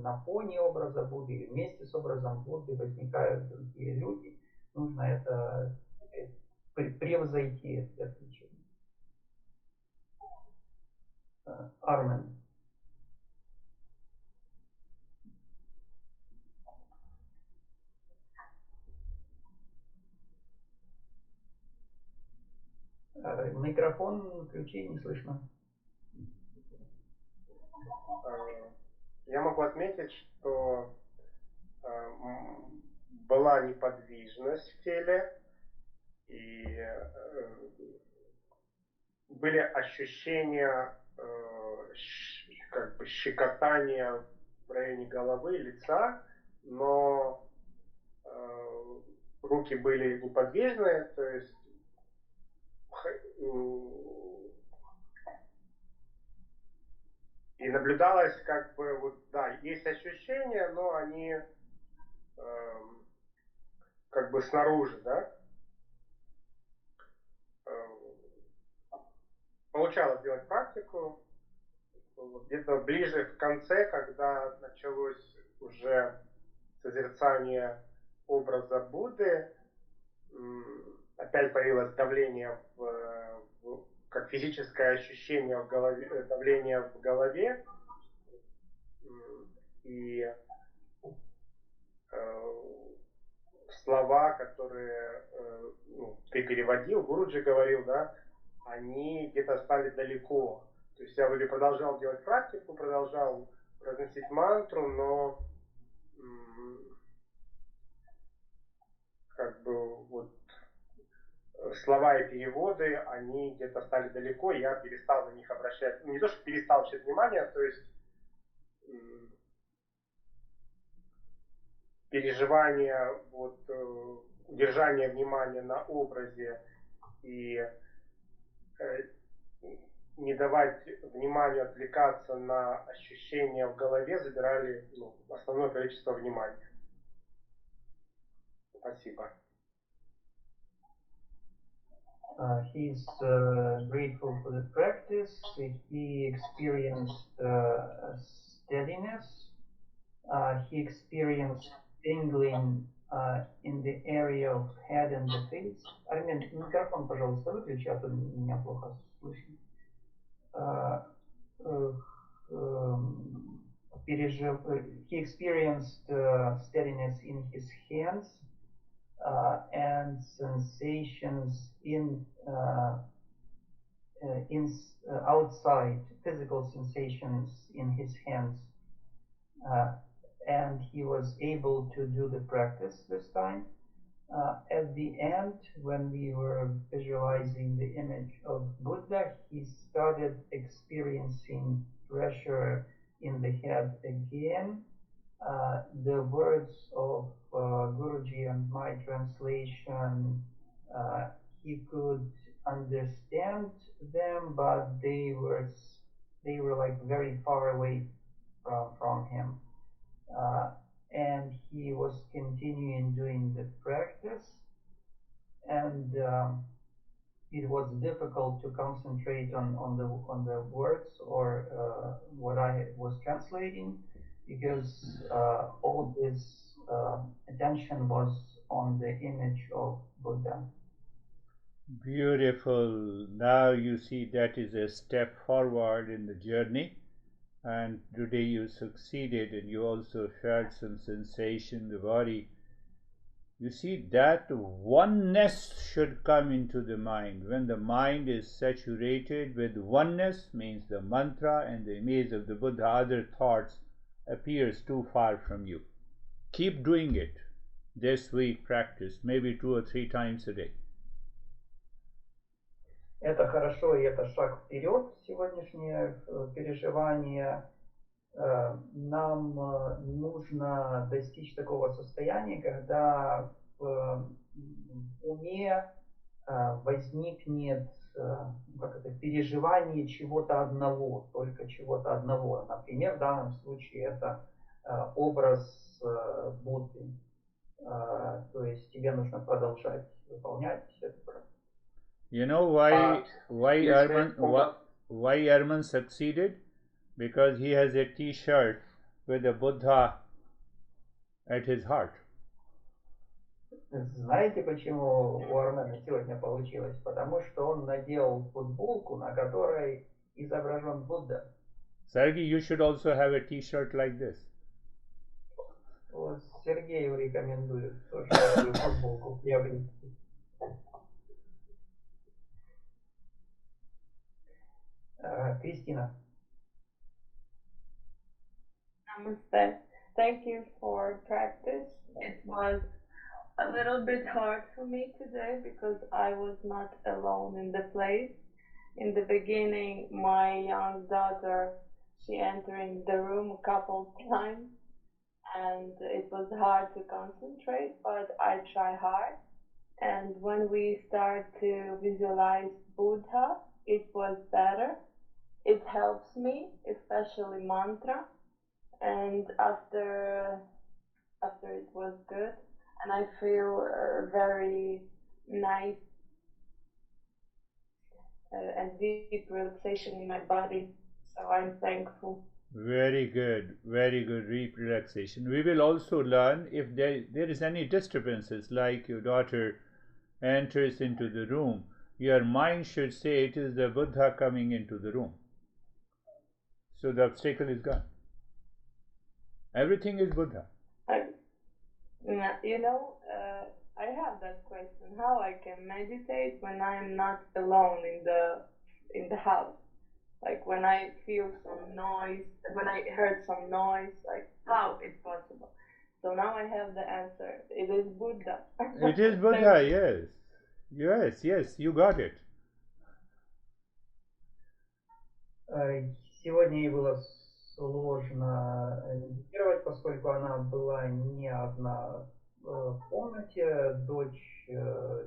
на фоне образа Будды или вместе с образом Будды возникают другие люди. Нужно это превзойти это отвлечение. Армен. Микрофон включи, не слышно. Я могу отметить, что была неподвижность в теле, и были ощущения как бы щекотания в районе головы, лица, но руки были неподвижные, то есть и наблюдалось как бы вот, да, есть ощущения, но они как бы снаружи, да. Получалось делать практику. Где-то ближе в конце, когда началось уже созерцание образа Будды, опять появилось давление, как физическое ощущение в голове, давление в голове. и слова, которые ты переводил, Гуруджи говорил, да, они где-то стали далеко. То есть я вроде продолжал делать практику, продолжал произносить мантру, но как бы вот слова и переводы, они где-то стали далеко, и я перестал на них обращать, не то, что перестал обращать внимание, то есть переживание, вот, удержание внимания на образе и не давать вниманию отвлекаться на ощущения в голове забирали основное количество внимания. Спасибо. He's grateful for the practice. He experienced steadiness. He experienced tingling in the area of head and the face. Армен, микрофон, пожалуйста, выключи, а то меня плохо слышно. He experienced steadiness in his hands and sensations in outside, physical sensations in his hands. And he was able to do the practice this time. At the end, when we were visualizing the image of Buddha, he started experiencing pressure in the head again. The words of Guruji and my translation, he could understand them, but they were like very far away from him. And he was continuing doing the practice, and it was difficult to concentrate on the words or what I was translating, because all this attention was on the image of Buddha. Beautiful. Now you see that is a step forward in the journey, and today you succeeded, and you also felt some sensation in the body. You see that oneness should come into the mind. When the mind is saturated with oneness, means the mantra and the image of the Buddha, other thoughts appears too far from you. Keep doing it. This week practice, maybe 2 or 3 times a day. Это хорошо, и это шаг вперед, сегодняшнее переживание. Нам нужно достичь такого состояния, когда в уме возникнет переживание чего-то одного, только чего-то одного. Например, в данном случае это образ Будды. То есть тебе нужно продолжать выполнять эту практику. You know why Arman succeeded? Because he has a T-shirt with a Buddha at his heart. Знаете, почему у Армена сегодня получилось? Потому что он надел футболку, на которой изображен Будда. Sergey, you should also have a T-shirt like this. Вот Сергею рекомендую тоже такую футболку приобрести. Кристина. Namaste. Thank you for practice. It was a little bit hard for me today because I was not alone in the place. In the beginning, my young daughter, she entering the room a couple times, and it was hard to concentrate, but I try hard. And when we start to visualize Buddha, it was better. It helps me, especially mantra. And after it was good, and I feel very nice and deep relaxation in my body. So I'm thankful. Very good deep relaxation. We will also learn if there is any disturbances, like your daughter enters into the room, your mind should say it is the Buddha coming into the room. So the obstacle is gone. Everything is Buddha. You know, I have that question: how I can meditate when I am not alone in the house? Like when I feel some noise, when I heard some noise, like how it's possible? So now I have the answer. It is Buddha. It is Thank Buddha, you. yes. Yes, you got it. Сегодня ей было сложно медитировать, поскольку она была не одна в комнате. Дочь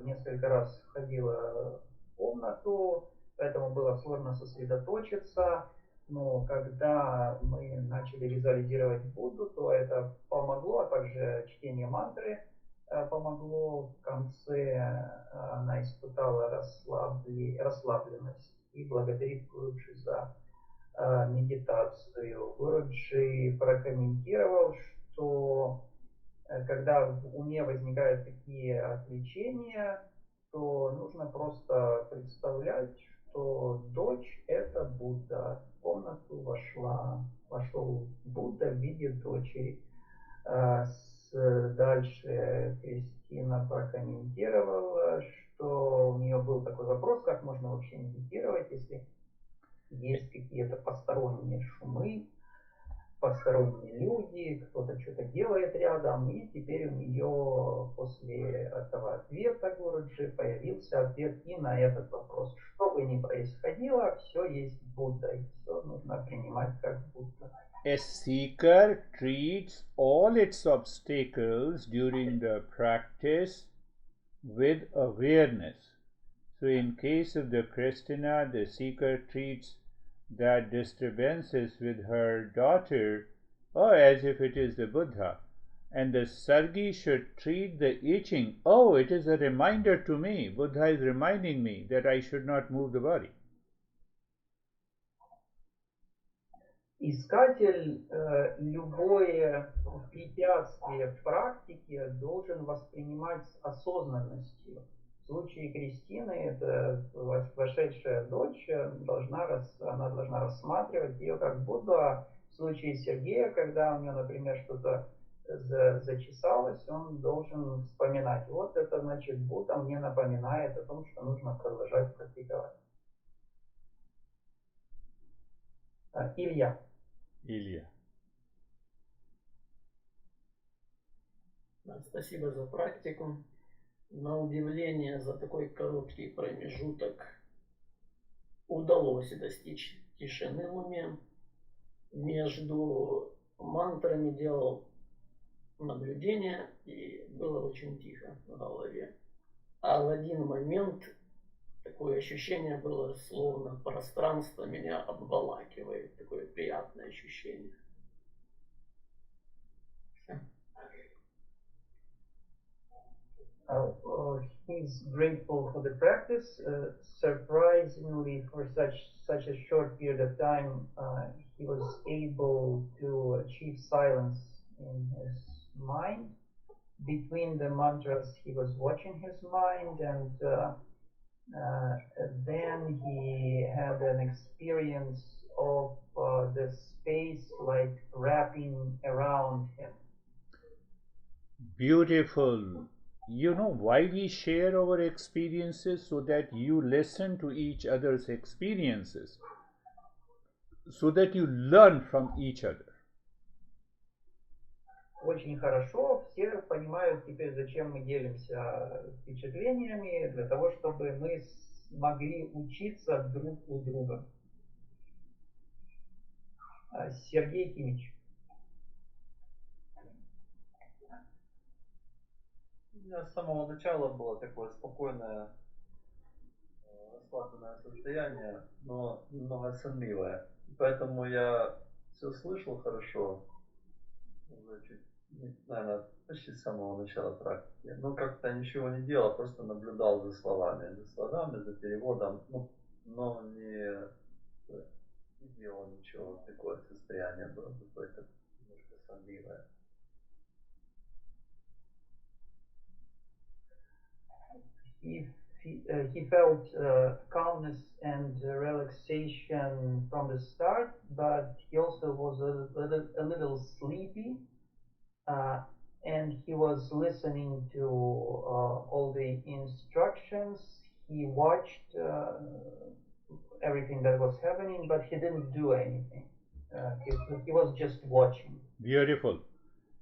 несколько раз входила в комнату, поэтому было сложно сосредоточиться. Но когда мы начали визуализировать Будду, то это помогло, а также чтение мантры помогло. В конце она испытала расслабленность и благодарит Гуруджи за медитацию. Гуруджи прокомментировал, что когда в уме возникают такие отвлечения, то нужно просто представлять, что дочь это Будда. В комнату вошел Будда в виде дочери. Дальше Кристина прокомментировала, что у нее был такой вопрос, как можно вообще медитировать, если есть какие-то посторонние шумы, посторонние люди, кто-то что-то делает рядом, и теперь у нее после этого ответа Гуруджи появился ответ и на этот вопрос. Что бы ни происходило, все есть Будда, и все нужно принимать как Будда. A seeker treats all its obstacles during the practice with awareness. So, in case of the Christina, the seeker treats that disturbances with her daughter as if it is the Buddha. And the Sargi should treat the itching, it is a reminder to me. Buddha is reminding me that I should not move the body. Искатель любое препятствие в практике должен воспринимать с осознанностью. В случае Кристины это вошедшая дочь, она должна рассматривать ее как Будду. А в случае Сергея, когда у него, например, что-то зачесалось, он должен вспоминать: вот это значит Будда мне напоминает о том, что нужно продолжать практиковать. Илья. Спасибо за практику. На удивление, за такой короткий промежуток удалось достичь тишины в уме. Между мантрами делал наблюдение, и было очень тихо в голове. А в один момент такое ощущение было, словно пространство меня обволакивает. Такое приятное ощущение. He's grateful for the practice. Surprisingly, for such a short period of time, he was able to achieve silence in his mind. Between the mantras, he was watching his mind, and then he had an experience of the space like wrapping around him. Beautiful. You know why we share our experiences? So that you listen to each other's experiences, so that you learn from each other. Очень хорошо, все понимают теперь, зачем мы делимся впечатлениями, для того, чтобы мы смогли учиться друг у друга. Сергей Химич. У меня с самого начала было такое спокойное, расслабленное состояние, но немного сонливое. Поэтому я все слышал хорошо, уже чуть, наверное, почти с самого начала практики. Но как-то ничего не делал, просто наблюдал за словами, за переводом, но не делал ничего. Такое состояние было какое-то немножко сонливое. He he felt calmness and relaxation from the start, but he also was a little sleepy, and he was listening to all the instructions. He watched everything that was happening, but he didn't do anything. He was just watching. Beautiful.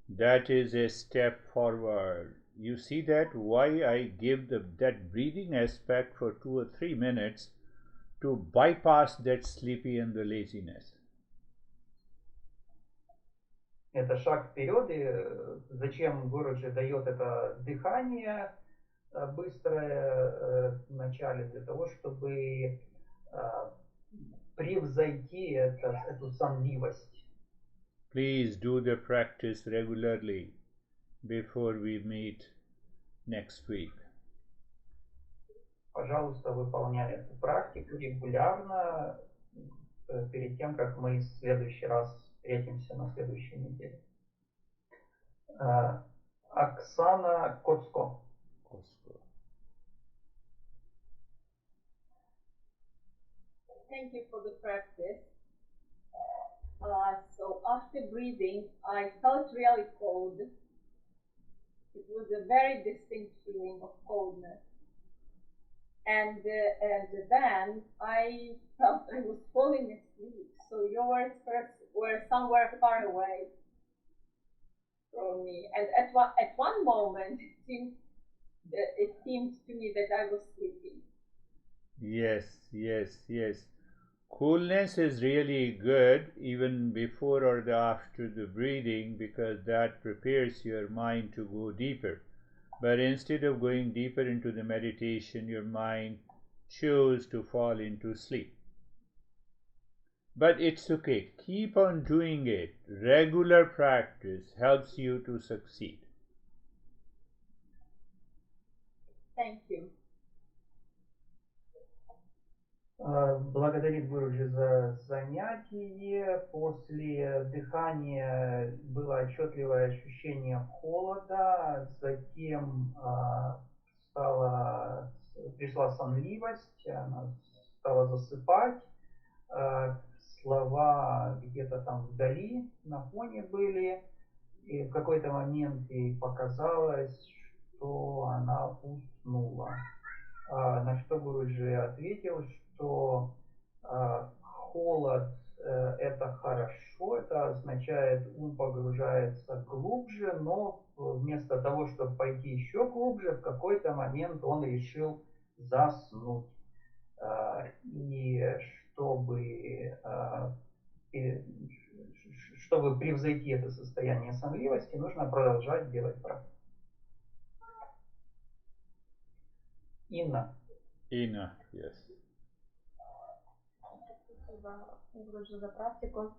That is a step forward. You see that why I give that breathing aspect for 2 or 3 minutes to bypass that sleepy and the laziness. Это шаг вперед, и зачем Гуруджи дает это дыхание быстрое в начале, для того, чтобы превзойти эту сонливость. Please do the practice regularly before we meet next week. Пожалуйста, выполняй эту практику регулярно перед тем, как мы в следующий раз встретимся на следующей неделе. Оксана Коцко. Thank you for the practice. So after breathing, I felt really cold. It was a very distinct feeling of coldness. And then I felt I was falling asleep. So your words were somewhere far away from me. And at one moment, it seemed to me that I was sleeping. Yes. Coolness is really good even before or after the breathing, because that prepares your mind to go deeper. But instead of going deeper into the meditation, your mind chose to fall into sleep. But it's okay. Keep on doing it. Regular practice helps you to succeed. Thank you. Благодарит Гуруджи за занятие. После дыхания было отчетливое ощущение холода, затем пришла сонливость, она стала засыпать, слова где-то там вдали, на фоне были, и в какой-то момент ей показалось, что она уснула. На что Гуруджи ответил, что холод это хорошо, это означает, ум погружается глубже, но вместо того, чтобы пойти еще глубже, в какой-то момент он решил заснуть. И чтобы превзойти это состояние сонливости, нужно продолжать делать практику. Инна, yes. Спасибо, Гуруджи, за практику.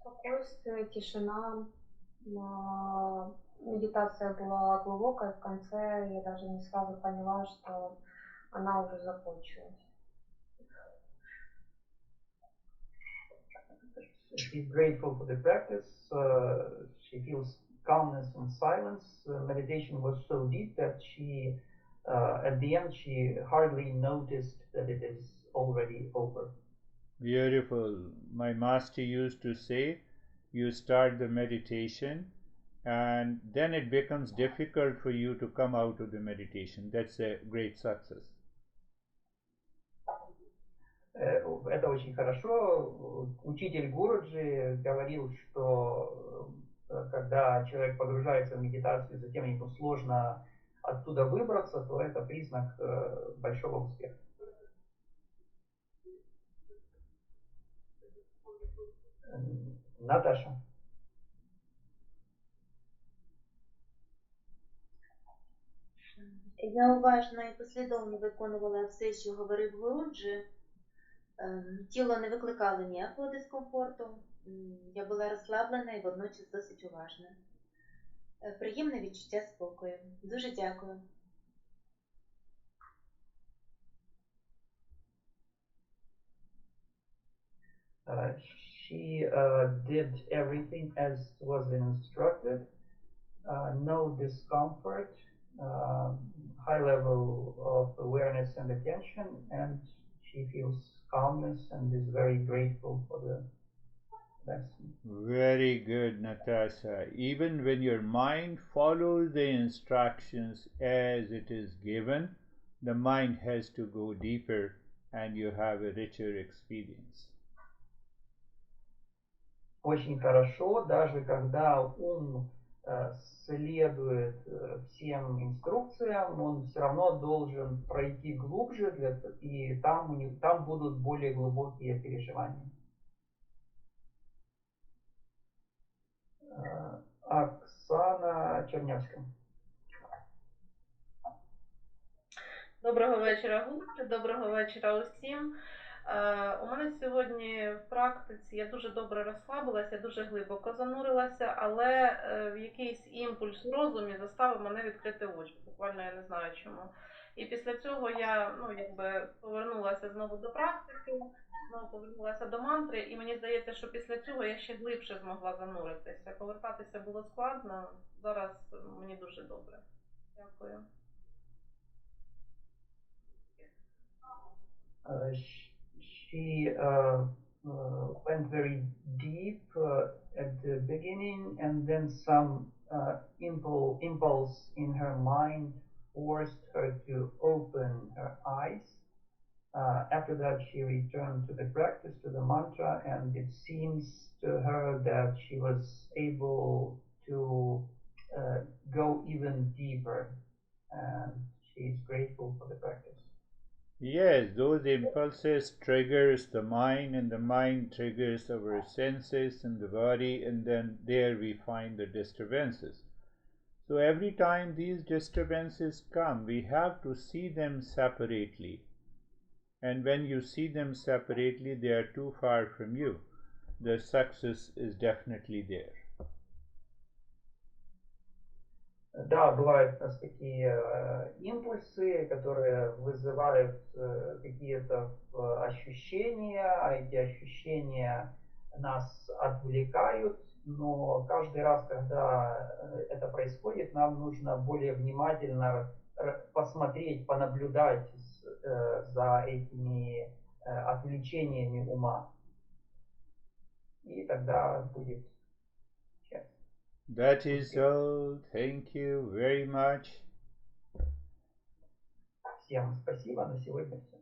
Спокойствие, тишина. Медитация была глубокая. В конце я даже не сразу поняла, что она уже закончилась. She's grateful for the practice. She feels calmness and silence. Meditation was so deep that she, at the end, she hardly noticed that it is already over. Beautiful. My master used to say, you start the meditation and then it becomes difficult for you to come out of the meditation. That's a great success. Это очень хорошо. Учитель Гуруджи говорил, что когда человек погружается в медитацию, затем ему сложно оттуда выбраться, то это признак большого успеха. Наташа. Я уважно і послідовно виконувала все, що говорив Гуруджі. Тіло не викликало ніякого дискомфорту. Я була розслаблена і водночас досить уважна. Приємне відчуття спокою. Дуже дякую. She did everything as was instructed. No discomfort, high level of awareness and attention, and she feels calmness and is very grateful for the lesson. Very good, Natasha. Even when your mind follows the instructions as it is given, the mind has to go deeper and you have a richer experience. Очень хорошо, даже когда ум следует всем инструкциям, он все равно должен пройти глубже, и там будут более глубокие переживания. Оксана Чернявська. Доброго вечора, гуру, доброго вечора усім. У мене сьогодні в практиці я дуже добре розслабилася, я дуже глибоко занурилася, але в якийсь імпульс в розумі заставив мене відкрити очі. Буквально я не знаю чому. І після цього я повернулася знову до практики, знову повернулася до мантри, і мені здається, що після цього я ще глибше змогла зануритися. Повертатися було складно, зараз мені дуже добре. Дякую. She went very deep at the beginning, and then some impulse in her mind forced her to open her eyes. After that, she returned to the practice, to the mantra, and it seems to her that she was able to go even deeper, and she is grateful for the practice. Yes, those impulses triggers the mind, and the mind triggers our senses and the body, and then there we find the disturbances. So every time these disturbances come, we have to see them separately. And when you see them separately, they are too far from you. The success is definitely there. Да, бывают у нас такие импульсы, которые вызывают какие-то ощущения, а эти ощущения нас отвлекают, но каждый раз, когда это происходит, нам нужно более внимательно посмотреть, понаблюдать за этими отвлечениями ума. И тогда будет счастье. That is all. Thank you very much. Всем спасибо, на сегодня все.